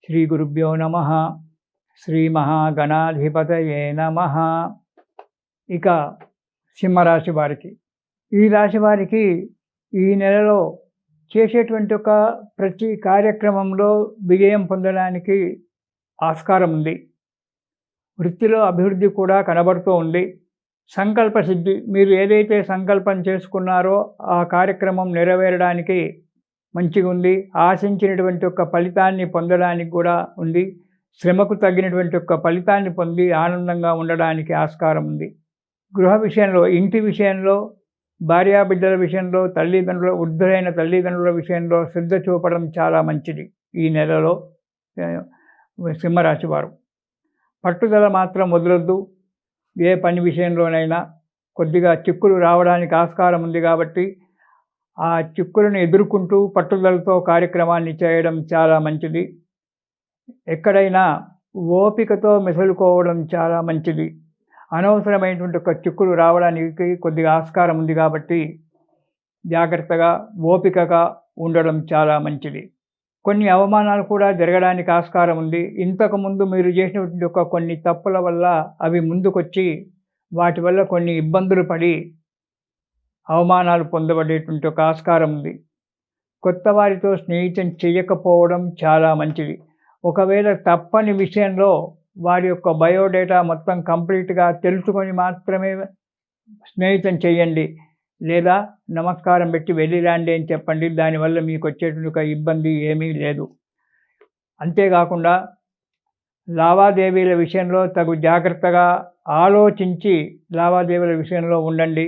శ్రీ గురుభ్యో నమ. శ్రీ మహాగణాధిపతయే నమ. ఇక సింహరాశి వారికి, ఈ రాశి వారికి ఈ నెలలో చేసేటువంటి ఒక ప్రతి కార్యక్రమంలో విజయం పొందడానికి ఆస్కారం ఉంది. వృత్తిలో అభివృద్ధి కూడా కనబడుతూ ఉంది. సంకల్ప సిద్ధి, మీరు ఏదైతే సంకల్పం చేసుకున్నారో ఆ కార్యక్రమం నెరవేరడానికి మంచిగా ఉంది. ఆశించినటువంటి ఒక ఫలితాన్ని పొందడానికి కూడా ఉంది. శ్రమకు తగినటువంటి ఒక ఫలితాన్ని పొంది ఆనందంగా ఉండడానికి ఆస్కారం ఉంది. గృహ విషయంలో, ఇంటి విషయంలో, భార్యాబిడ్డల విషయంలో, వృద్ధులైన తల్లిదండ్రుల విషయంలో శ్రద్ధ చూపడం చాలా మంచిది. ఈ నెలలో సింహరాశి వారు పట్టుదల మాత్రం వదలొద్దు. ఏ పని విషయంలోనైనా కొద్దిగా చిక్కులు రావడానికి ఆస్కారం ఉంది కాబట్టి ఆ చిక్కులను ఎదుర్కొంటూ పట్టుదలతో కార్యక్రమాన్ని చేయడం చాలా మంచిది. ఎక్కడైనా ఓపికతో మెసులుకోవడం చాలా మంచిది. అనవసరమైనటువంటి ఒక చిక్కులు రావడానికి కొద్దిగా ఆస్కారం ఉంది కాబట్టి జాగ్రత్తగా ఓపికగా ఉండడం చాలా మంచిది. కొన్ని అవమానాలు కూడా జరగడానికి ఆస్కారం ఉంది. ఇంతకుముందు మీరు చేసినటువంటి ఒక కొన్ని తప్పుల వల్ల అవి ముందుకొచ్చి వాటి వల్ల కొన్ని ఇబ్బందులు పడి అవమానాలు పొందబడేటువంటి ఒక ఆస్కారం ఉంది. కొత్త వారితో స్నేహితం చేయకపోవడం చాలా మంచిది. ఒకవేళ తప్పని విషయంలో వారి యొక్క బయోడేటా మొత్తం కంప్లీట్గా తెలుసుకొని మాత్రమే స్నేహితం చేయండి, లేదా నమస్కారం పెట్టి వెళ్ళిరాండి అని చెప్పండి. దానివల్ల మీకు వచ్చేటువంటి ఒక ఇబ్బంది ఏమీ లేదు. అంతేకాకుండా లావాదేవీల విషయంలో తగు జాగ్రత్తగా ఆలోచించి లావాదేవీల విషయంలో ఉండండి.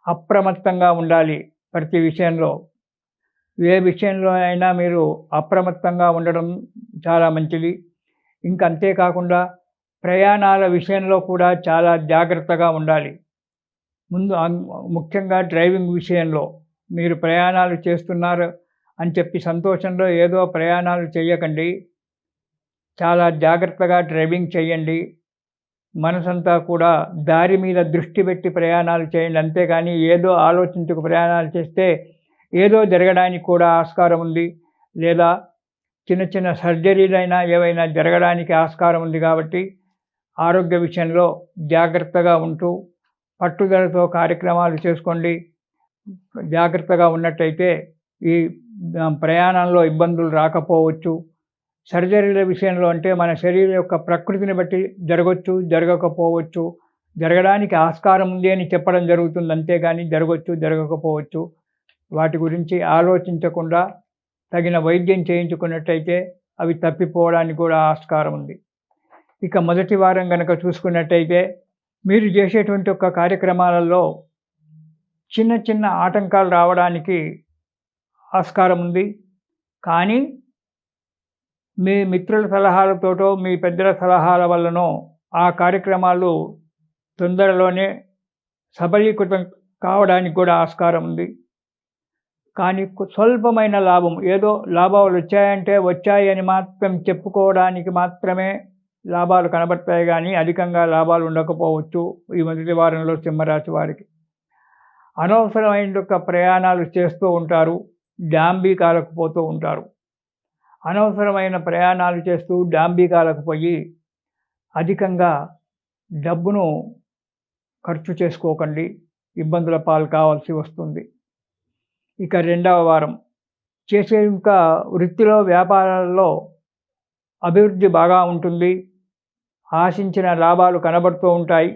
అప్రమత్తంగా ఉండాలి. ప్రతి విషయంలో, ఏ విషయంలో అయినా మీరు అప్రమత్తంగా ఉండడం చాలా మంచిది. ఇంకా అంతేకాకుండా ప్రయాణాల విషయంలో కూడా చాలా జాగ్రత్తగా ఉండాలి. ముఖ్యంగా డ్రైవింగ్ విషయంలో మీరు ప్రయాణాలు చేస్తున్నారు అని చెప్పి సంతోషంలో ఏదో ప్రయాణాలు చేయకండి. చాలా జాగ్రత్తగా డ్రైవింగ్ చేయండి. మనసంతా కూడా దారి మీద దృష్టి పెట్టి ప్రయాణాలు చేయండి. అంతేగాని ఏదో ఆలోచించుకు ప్రయాణాలు చేస్తే ఏదో జరగడానికి కూడా ఆస్కారం ఉంది. లేదా చిన్న చిన్న సర్జరీలైనా ఏవైనా జరగడానికి ఆస్కారం ఉంది. కాబట్టి ఆరోగ్య విషయంలో జాగ్రత్తగా ఉంటూ పట్టుదలతో కార్యక్రమాలు చేసుకోండి. జాగ్రత్తగా ఉన్నట్టయితే ఈ ప్రయాణంలో ఇబ్బందులు రాకపోవచ్చు. సర్జరీల విషయంలో అంటే మన శరీరం యొక్క ప్రకృతిని బట్టి జరగవచ్చు, జరగకపోవచ్చు. జరగడానికి ఆస్కారం ఉంది అని చెప్పడం జరుగుతుంది. అంతేగాని జరగవచ్చు, జరగకపోవచ్చు. వాటి గురించి ఆలోచించకుండా తగిన వైద్యం చేయించుకున్నట్టయితే అవి తప్పిపోవడానికి కూడా ఆస్కారం ఉంది. ఇక మొదటి వారం కనుక చూసుకున్నట్టయితే మీరు చేసేటువంటి ఒక కార్యక్రమాలలో చిన్న చిన్న ఆటంకాలు రావడానికి ఆస్కారం ఉంది. కానీ మీ మిత్రుల సలహాలతోటో, మీ పెద్దల సలహాల వల్లనో ఆ కార్యక్రమాలు తొందరలోనే సబలీకృతం కావడానికి కూడా ఆస్కారం ఉంది. కానీ స్వల్పమైన లాభం, ఏదో లాభాలు వచ్చాయంటే వచ్చాయి అని మాత్రం చెప్పుకోవడానికి మాత్రమే లాభాలు కనబడతాయి, కానీ అధికంగా లాభాలు ఉండకపోవచ్చు ఈ మొదటి వారంలో సింహరాశి వారికి. అనవసరమైన ప్రయాణాలు చేస్తూ ఉంటారు, డాంబీకాలకు పోతూ ఉంటారు. అనవసరమైన ప్రయాణాలు చేస్తూ డాంబీకాలకు పోయి అధికంగా డబ్బును ఖర్చు చేసుకోకండి, ఇబ్బందుల పాలు కావాల్సి వస్తుంది. ఇక రెండవ వారం చేసే ఇంకా వృత్తిలో, వ్యాపారాల్లో అభివృద్ధి బాగా ఉంటుంది. ఆశించిన లాభాలు కనబడుతూ ఉంటాయి.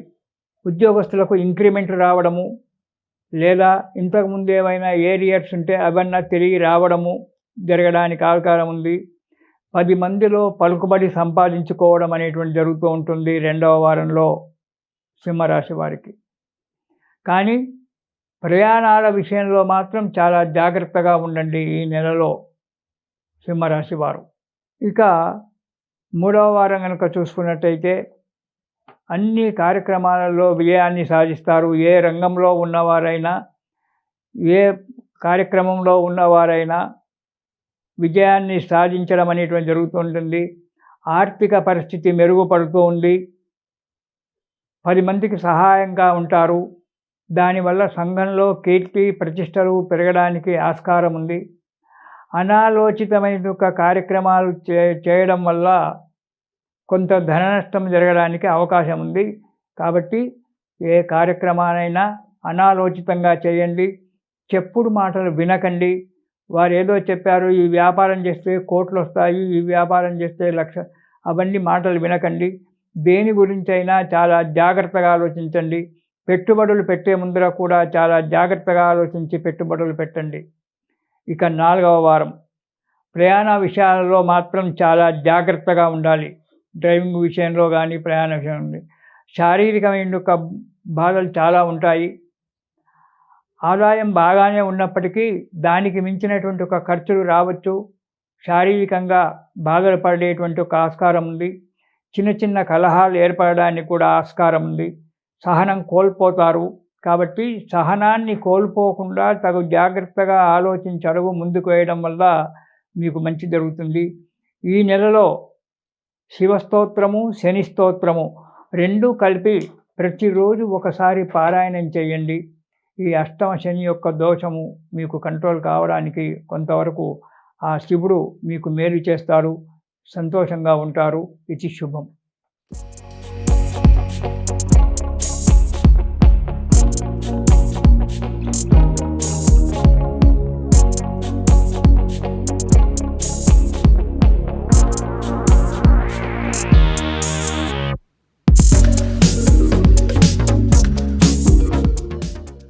ఉద్యోగస్తులకు ఇంక్రిమెంట్ రావడము, లేదా ఇంతకుముందు ఏమైనా ఏరియర్స్ ఉంటే అవన్నీ తిరిగి రావడము జరగడానికి ఆస్కారం ఉంది. 10 మందిలో పలుకుబడి సంపాదించుకోవడం అనేటువంటి జరుగుతూ ఉంటుంది రెండవ వారంలో సింహరాశి వారికి. కానీ ప్రయాణాల విషయంలో మాత్రం చాలా జాగ్రత్తగా ఉండండి ఈ నెలలో సింహరాశి వారు. ఇక మూడవ వారం కనుక చూసుకున్నట్టయితే అన్ని కార్యక్రమాలలో విజయాన్ని సాధిస్తారు. ఏ రంగంలో ఉన్నవారైనా, ఏ కార్యక్రమంలో ఉన్నవారైనా విజయాన్ని సాధించడం అనేటువంటి జరుగుతుంటుంది. ఆర్థిక పరిస్థితి మెరుగుపడుతూ ఉంది. 10 మందికి సహాయంగా ఉంటారు. దానివల్ల సంఘంలో కీర్తి ప్రతిష్టలు పెరగడానికి ఆస్కారం ఉంది. అనాలోచితమైన ఒక కార్యక్రమాలు చేయడం వల్ల కొంత ధన నష్టం జరగడానికి అవకాశం ఉంది. కాబట్టి ఏ కార్యక్రమానైనా అనాలోచితంగా చేయండి. చెప్పుడు మాటలు వినకండి. వారు ఏదో చెప్పారు, ఈ వ్యాపారం చేస్తే కోట్లొస్తాయి, ఈ వ్యాపారం చేస్తే లక్ష, అవన్నీ మాటలు వినకండి. దేని గురించైనా చాలా జాగ్రత్తగా ఆలోచించండి. పెట్టుబడులు పెట్టే ముందర కూడా చాలా జాగ్రత్తగా ఆలోచించి పెట్టుబడులు పెట్టండి. ఇక 4వ వారం ప్రయాణ విషయాలలో మాత్రం చాలా జాగ్రత్తగా ఉండాలి. డ్రైవింగ్ విషయంలో కానీ, ప్రయాణ విషయంలో శారీరకమైన బాధలు చాలా ఉంటాయి. ఆదాయం బాగానే ఉన్నప్పటికీ దానికి మించినటువంటి ఒక ఖర్చులు రావచ్చు. శారీరకంగా బాధలు పడేటువంటి ఒక ఆస్కారం ఉంది. చిన్న చిన్న కలహాలు ఏర్పడడానికి కూడా ఆస్కారం ఉంది. సహనం కోల్పోతారు. కాబట్టి సహనాన్ని కోల్పోకుండా తగు జాగ్రత్తగా ఆలోచించి అడుగు ముందుకు వేయడం వల్ల మీకు మంచి జరుగుతుంది. ఈ నెలలో శివస్తోత్రము, శని స్తోత్రము 2 కలిపి ప్రతిరోజు ఒకసారి పారాయణం చేయండి. ఈ అష్టమ శని యొక్క దోషము మీకు కంట్రోల్ కావడానికి కొంతవరకు ఆ శివుడు మీకు మేలు చేస్తాడు. సంతోషంగా ఉంటారు. ఇది శుభం.